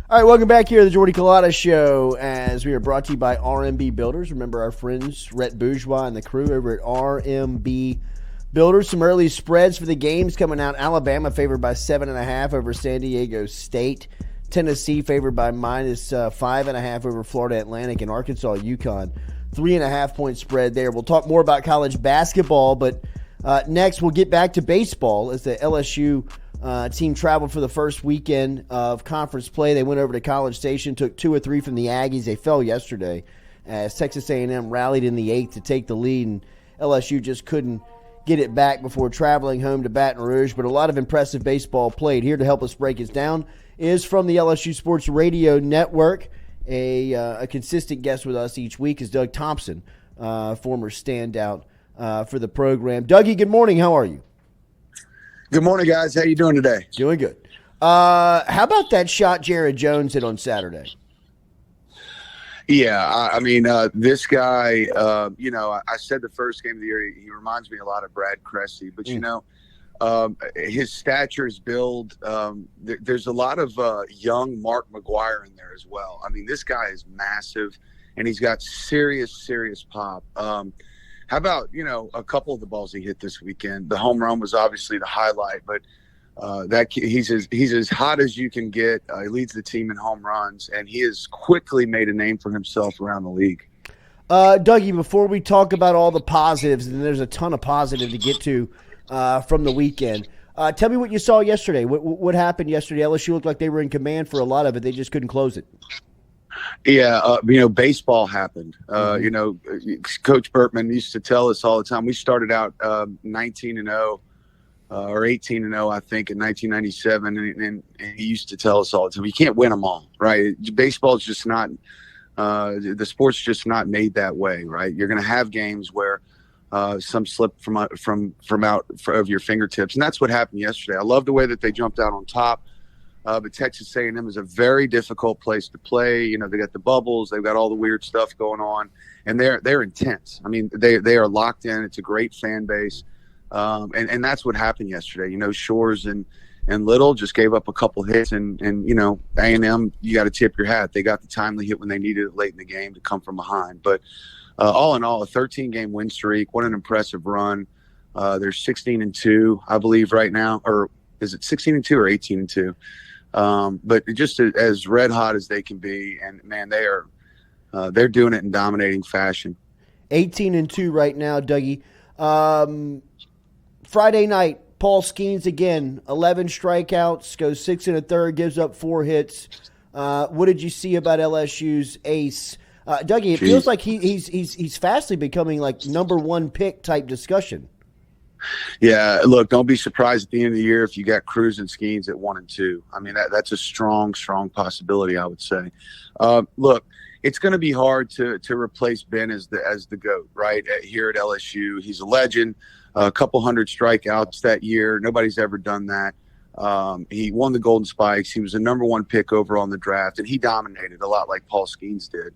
All right, welcome back here to the Jordy Culotta Show as we are brought to you by RMB Builders. Remember our friends Rhett Bourgeois and the crew over at RMB Builders. Some early spreads for the games coming out. Alabama favored by 7.5 over San Diego State. Tennessee favored by minus 5.5 over Florida Atlantic, and Arkansas UConn. 3.5-point spread there. We'll talk more about college basketball, but next we'll get back to baseball as the LSU team traveled for the first weekend of conference play. They went over to College Station, took 2 or 3 from the Aggies. They fell yesterday as Texas A&M rallied in the 8th to take the lead, and LSU just couldn't get it back before traveling home to Baton Rouge. But a lot of impressive baseball played. Here to help us break it down is from the LSU Sports Radio Network. A consistent guest with us each week is Doug Thompson, former standout for the program. Dougie, good morning. How are you? Good morning, guys. How you doing today? Doing good. How about that shot Jared Jones hit on Saturday? Yeah, I mean, this guy, I said the first game of the year, he reminds me a lot of Brad Cressy. But, his stature, his build, there's a lot of young Mark McGuire in there as well. I mean, this guy is massive, and he's got serious pop. How about, a couple of the balls he hit this weekend? The home run was obviously the highlight, but he's as hot as you can get. He leads the team in home runs, and he has quickly made a name for himself around the league. Dougie, before we talk about all the positives, and there's a ton of positive to get to from the weekend, tell me what you saw yesterday. What happened yesterday? LSU looked like they were in command for a lot of it. They just couldn't close it. Yeah, baseball happened. Coach Burtman used to tell us all the time. We started out 19-0 or 18-0, I think, in 1997, and he used to tell us all the time, you can't win them all, right? Baseball is just not the sport's just not made that way, right? You're going to have games where some slip from out of your fingertips, and that's what happened yesterday. I love the way that they jumped out on top. But Texas A&M is a very difficult place to play. They got the bubbles, they've got all the weird stuff going on, and they're intense. I mean, they are locked in. It's a great fan base, and that's what happened yesterday. Shores and Little just gave up a couple hits, and A&M, you got to tip your hat. They got the timely hit when they needed it late in the game to come from behind. But all in all, a 13-game win streak. What an impressive run. They're 16-2, I believe, right now, or is it 16-2 or 18-2? But just as red hot as they can be, and man, they're doing it in dominating fashion. 18-2 right now, Dougie. Friday night, Paul Skeens again, 11 strikeouts, goes 6 1/3, gives up 4 hits. What did you see about LSU's ace, Dougie? It feels like he's fastly becoming like number 1 pick type discussion. Yeah, look, don't be surprised at the end of the year if you got Cruz and Skeens at 1 and 2. I mean, that's a strong possibility, I would say. Look, it's going to be hard to replace Ben as the GOAT, right? Here at LSU, he's a legend. A couple hundred strikeouts that year. Nobody's ever done that. He won the Golden Spikes. He was the number 1 pick overall in the draft, and he dominated a lot like Paul Skeens did.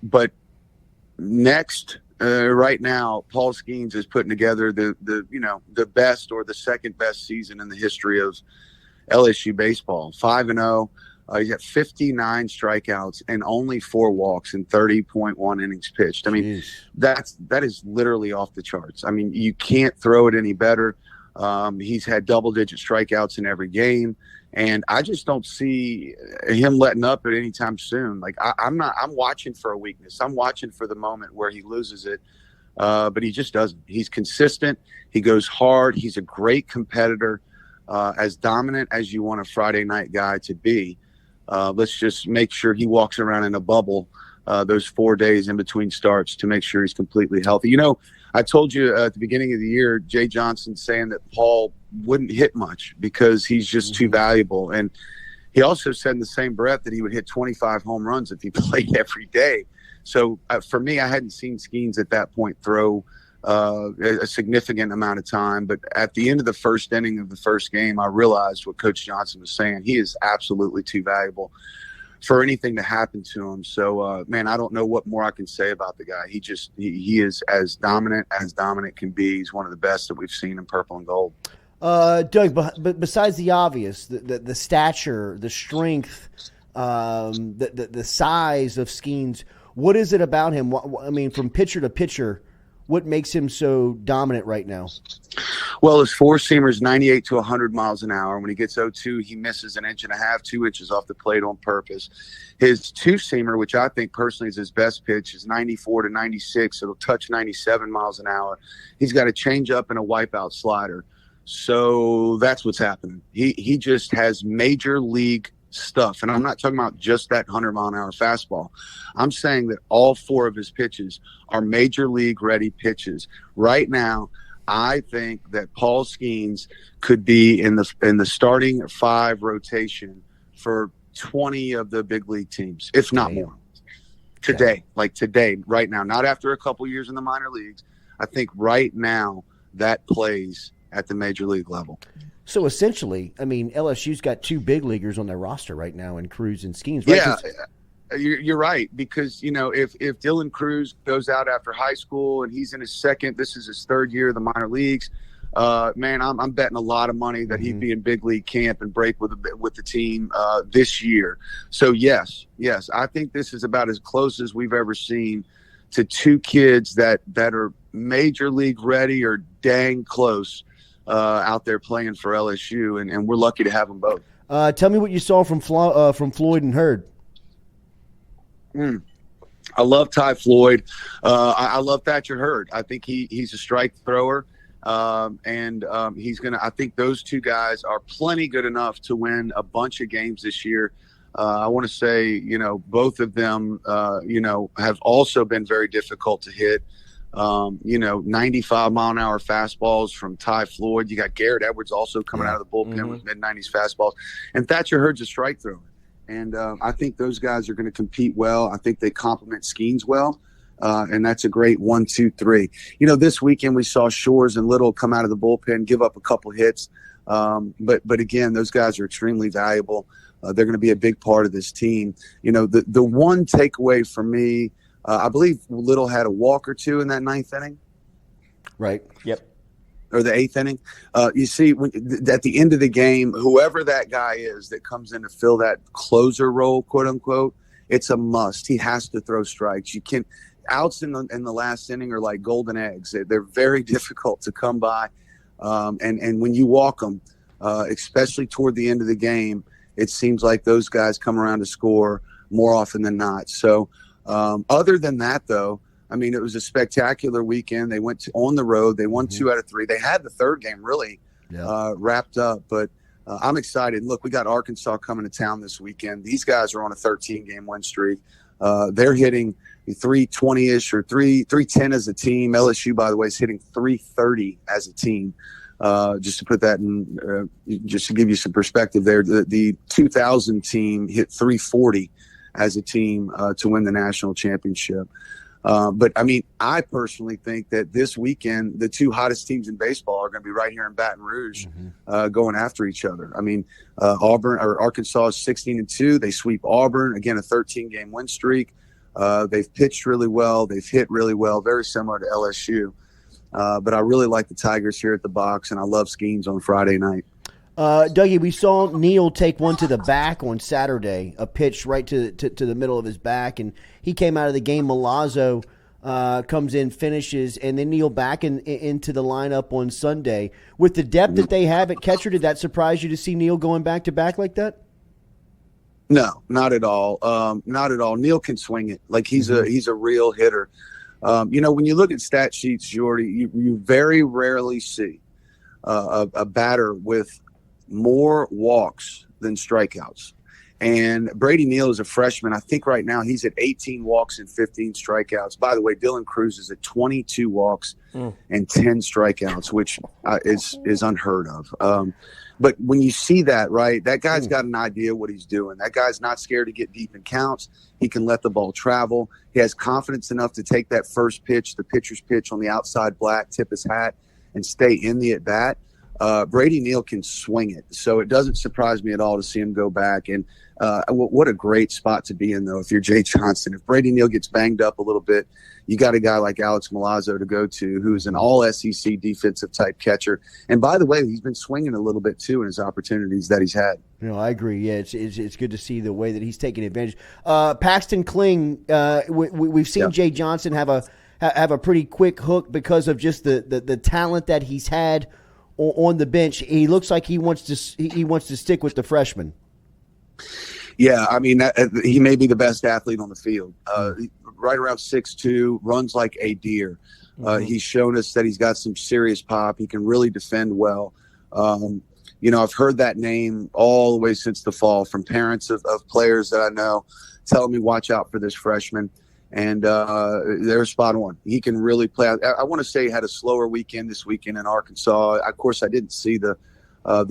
But next. Right now, Paul Skeens is putting together the best or the second best season in the history of LSU baseball. 5-0, he's got 59 strikeouts and only 4 walks in 30.1 innings pitched. I mean, that is literally off the charts. I mean, you can't throw it any better. He's had double-digit strikeouts in every game. And I just don't see him letting up at any time soon. Like I'm watching for a weakness. I'm watching for the moment where he loses it. But he just doesn't. He's consistent. He goes hard. He's a great competitor, as dominant as you want a Friday night guy to be. Let's just make sure he walks around in a bubble those 4 days in between starts to make sure he's completely healthy. I told you at the beginning of the year, Jay Johnson saying that Paul wouldn't hit much because he's just too valuable. And he also said in the same breath that he would hit 25 home runs if he played every day. So for me, I hadn't seen Skeens at that point throw a significant amount of time. But at the end of the first inning of the first game, I realized what Coach Johnson was saying. He is absolutely too valuable for anything to happen to him. So, man, I don't know what more I can say about the guy. He is as dominant can be. He's one of the best that we've seen in purple and gold. Doug, but besides the obvious, the stature, the strength, the size of Skeens. What is it about him? I mean, from pitcher to pitcher, what makes him so dominant right now? Well, his four-seamer is 98 to 100 miles an hour. When he gets 0-2, he misses an inch and a half, 2 inches off the plate on purpose. His two-seamer, which I think personally is his best pitch, is 94 to 96. It'll touch 97 miles an hour. He's got a changeup and a wipeout slider. So that's what's happening. He just has major league stuff. And I'm not talking about just that 100-mile-an-hour fastball. I'm saying that all 4 of his pitches are major league ready pitches. Right now, I think that Paul Skeens could be in the starting 5 rotation for 20 of the big league teams, if not more. Today, right now, not after a couple years in the minor leagues. I think right now that plays at the major league level. So essentially, I mean, LSU's got 2 big leaguers on their roster right now in Cruz and Skeens. Right? Yeah, you're right, because, if Dylan Cruz goes out after high school and he's in his this is his 3rd year of the minor leagues, man, I'm betting a lot of money that he'd be in big league camp and break with the team this year. So yes, I think this is about as close as we've ever seen to 2 kids that are major league ready or dang close out there playing for LSU, and we're lucky to have them both. Tell me what you saw from Floyd and Hurd. I love Ty Floyd. I love Thatcher Hurd. I think he's a strike thrower, and he's gonna. I think those 2 guys are plenty good enough to win a bunch of games this year. I want to say, both of them, have also been very difficult to hit. 95-mile-an-hour fastballs from Ty Floyd. You got Garrett Edwards also coming out of the bullpen with mid-90s fastballs. And Thatcher Hurd's a strike thrower. And I think those guys are going to compete well. I think they complement Skeens well. And that's a great 1, 2, 3. This weekend we saw Shores and Little come out of the bullpen, give up a couple hits. But again, those guys are extremely valuable. They're going to be a big part of this team. The one takeaway for me, I believe Little had a walk or 2 in that 9th inning. Right. Yep. Or the 8th inning. You see, at the end of the game, whoever that guy is that comes in to fill that closer role, quote unquote, it's a must. He has to throw strikes. You can outs in the last inning are like golden eggs. They're very difficult to come by, and when you walk them, especially toward the end of the game, it seems like those guys come around to score more often than not. So. Other than that, though, I mean, it was a spectacular weekend. They went on the road. They won 2 out of 3. They had the 3rd game really wrapped up. But I'm excited. Look, we got Arkansas coming to town this weekend. These guys are on a 13-game win streak. They're hitting 320-ish or 310 as a team. LSU, by the way, is hitting 330 as a team. Just to put that in, just to give you some perspective there, the 2000 team hit 340 as a team to win the national championship. But, I mean, I personally think that this weekend, the 2 hottest teams in baseball are going to be right here in Baton Rouge going after each other. I mean, Arkansas is 16-2. They sweep Auburn, again, a 13-game win streak. They've pitched really well. They've hit really well, very similar to LSU. But I really like the Tigers here at the box, and I love Skeens on Friday night. Dougie, we saw Neal take one to the back on Saturday, a pitch right to the middle of his back, and he came out of the game. Milazzo comes in, finishes, and then Neal back into the lineup on Sunday. With the depth that they have at catcher, did that surprise you to see Neal going back to back like that? No, not at all. Not at all. Neal can swing it. Like he's a real hitter. When you look at stat sheets, Jordy, you very rarely see a batter with more walks than strikeouts. And Brady Neal is a freshman. I think right now he's at 18 walks and 15 strikeouts. By the way, Dylan Cruz is at 22 walks and 10 strikeouts, which is unheard of. But when you see that, right, that guy's got an idea what he's doing. That guy's not scared to get deep in counts. He can let the ball travel. He has confidence enough to take that first pitch, the pitcher's pitch on the outside black, tip his hat, and stay in the at-bat. Brady Neal can swing it. So it doesn't surprise me at all to see him go back. And what a great spot to be in, though, if you're Jay Johnson. If Brady Neal gets banged up a little bit, you got a guy like Alex Milazzo to go to, who's an all-SEC defensive-type catcher. And by the way, he's been swinging a little bit, too, in his opportunities that he's had. I agree. Yeah, it's good to see the way that he's taking advantage. Paxton Kling, we've seen Jay Johnson have a pretty quick hook because of just the talent that he's had on the bench. He looks like he wants to stick with the freshman. Yeah, I mean, he may be the best athlete on the field. Right around 6'2", runs like a deer. He's shown us that he's got some serious pop. He can really defend well. I've heard that name all the way since the fall from parents of players that I know telling me, watch out for this freshman. And they're spot on. He can really play. I want to say he had a slower weekend this weekend in Arkansas. Of course, I didn't see the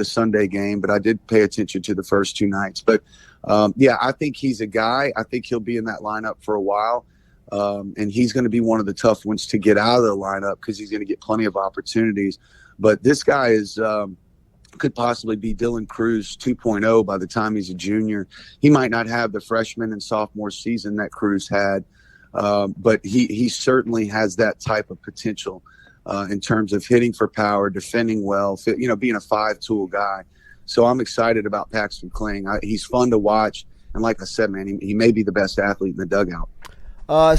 Sunday game, but I did pay attention to the first two nights. But, I think he's a guy. I think he'll be in that lineup for a while. And he's going to be one of the tough ones to get out of the lineup because he's going to get plenty of opportunities. But this guy is could possibly be Dylan Cruz 2.0 by the time he's a junior. He might not have the freshman and sophomore season that Cruz had, but he certainly has that type of potential in terms of hitting for power, defending well, being a five-tool guy. So I'm excited about Paxton Kling. He's fun to watch. And like I said, man, he may be the best athlete in the dugout.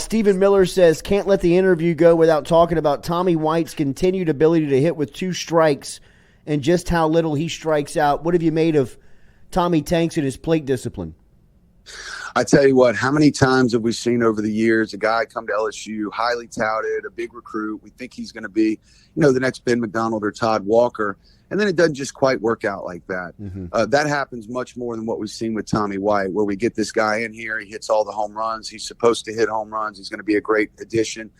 Stephen Miller says, can't let the interview go without talking about Tommy White's continued ability to hit with 2 strikes and just how little he strikes out. What have you made of Tommy Tanks and his plate discipline? I tell you what, how many times have we seen over the years a guy come to LSU, highly touted, a big recruit. We think he's going to be, the next Ben McDonald or Todd Walker. And then it doesn't just quite work out like that. Mm-hmm. That happens much more than what we've seen with Tommy White, where we get this guy in here. He hits all the home runs. He's supposed to hit home runs. He's going to be a great addition.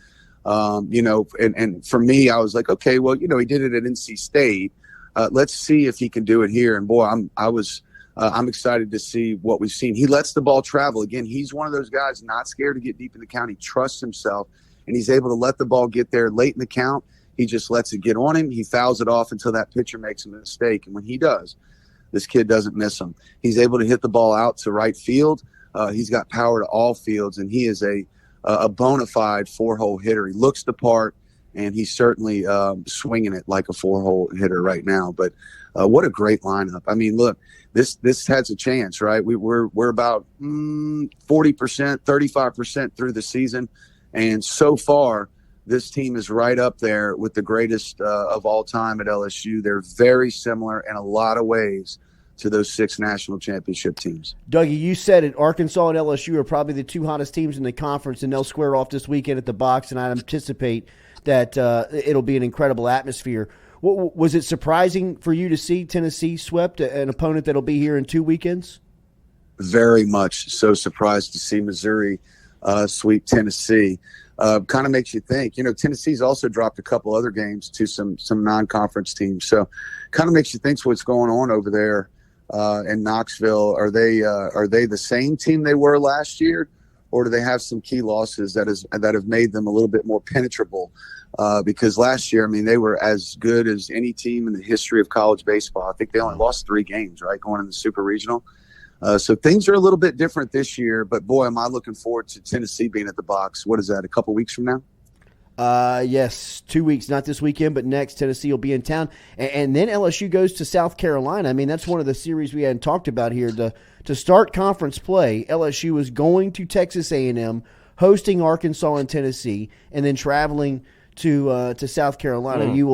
And for me, I was like, okay, well, he did it at NC State. Let's see if he can do it here. And boy, I'm excited to see what we've seen. He lets the ball travel. Again, he's one of those guys not scared to get deep in the count. He trusts himself, and he's able to let the ball get there late in the count. He just lets it get on him. He fouls it off until that pitcher makes a mistake. And when he does, this kid doesn't miss him. He's able to hit the ball out to right field. He's got power to all fields, and he is a bona fide 4-hole hitter. He looks the part, and he's certainly swinging it like a 4-hole hitter right now. But what a great lineup. I mean, look, this has a chance, right? We're about 40%, 35% through the season, and so far this team is right up there with the greatest of all time at LSU. They're very similar in a lot of ways to those 6 national championship teams. Dougie, you said it. Arkansas and LSU are probably the 2 hottest teams in the conference, and they'll square off this weekend at the box, and I anticipate that it'll be an incredible atmosphere. Was it surprising for you to see Tennessee swept an opponent that'll be here in 2 weekends? Very much so surprised to see Missouri sweep Tennessee. Kind of makes you think. Tennessee's also dropped a couple other games to some non-conference teams. So kind of makes you think what's going on over there in Knoxville. Are they the same team they were last year, or do they have some key losses that have made them a little bit more penetrable? Because last year, I mean, they were as good as any team in the history of college baseball. I think they only lost 3 games, right, going in the Super Regional. So things are a little bit different this year, but boy, am I looking forward to Tennessee being at the box. What is that, a couple weeks from now? Yes, 2 weeks, not this weekend, but next. Tennessee will be in town. And then LSU goes to South Carolina. I mean, that's one of the series we hadn't talked about here. To start conference play, LSU is going to Texas A&M, hosting Arkansas and Tennessee, and then traveling to South Carolina. You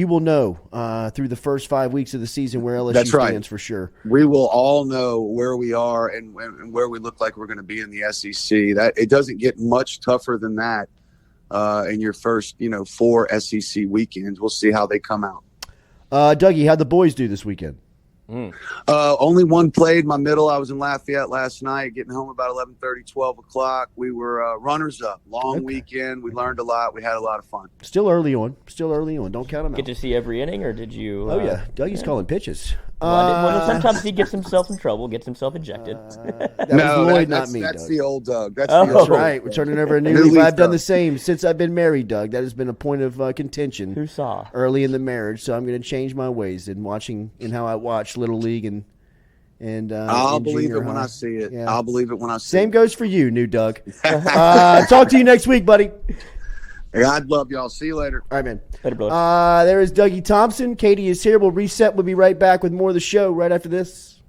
will know through the first 5 weeks of the season where LSU stands for sure. We will all know where we are and where we look like we're going to be in the SEC. That it doesn't get much tougher than that in your first 4 SEC weekends. We'll see how they come out. Dougie, how'd the boys do this weekend? Only one played. My middle, I was in Lafayette last night, getting home about 11:30, 12 o'clock. We were runners up. Long weekend. We learned a lot. We had a lot of fun. Still early on. Don't count them out. Get to see every inning, or did you? Oh, yeah. Dougie's calling pitches. Well, sometimes he gets himself in trouble, gets himself ejected. That was Lloyd, not me, That's Doug. the old Doug. That's That's right. We're turning over a new New leaf. leaf, I've done Doug. the same since I've been married, Doug. That has been a point of contention Who saw? early in the marriage. So I'm going to change my ways in how I watch Little League and I'll and believe junior it when high. I see it. Yeah. I'll believe it when I see Same it. goes for you, new Doug. Talk to you next week, buddy. Hey, I'd love y'all. See you later. All right, man. Later, brother. There is Dougie Thompson. Katie is here. We'll reset. We'll be right back with more of the show right after this.